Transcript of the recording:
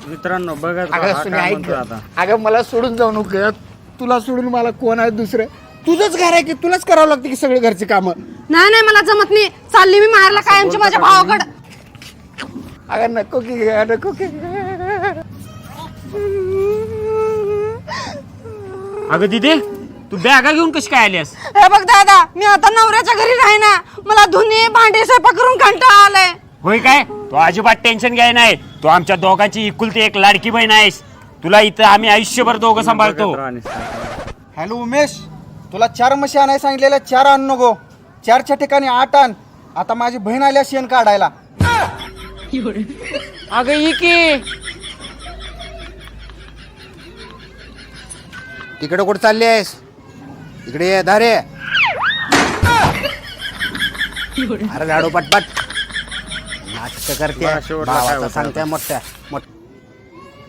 मित्रांनो बघा अगं सुने ऐक अगं मला सोडून जाऊ नको तुला सोडून मला कोण आहे दुसरं तुझंच घर आहे की तुलाच करावं लागतं की सगळे घरचे कामं नाही नाही मला जमत नाही चालली मी माहेरला कायमची माझ्या भावाकडं अगं नको की नको की अगं दिदे तू बॅगा घेऊन कशी काय आलीस? हे बघ दादा मी आता नवऱ्याच्या घरी राहीना मला धुनी भांडी स्वयंपाक करून कंटाळा आलाय होय काय तू अजिबात टेन्शन घ्याय नाही तू आमच्या दोघांची इकुलती एक लाडकी बहीण आहेस तुला इथं आम्ही आयुष्यभर दोघं सांभाळतो. हॅलो उमेश तुला 4 म्हशी आणायला सांगितलेल्या 4 आण नको 4च्या ठिकाणी 8 आण आता माझी बहीण आल्या शेण काढायला. अगं ही की तिकडे कुठं चालली आहेस इकडे ये धारे अरे लाडू पटपट नाटक करते बरं, शेवटला काय भावाचा होतं सांगते मोठ्या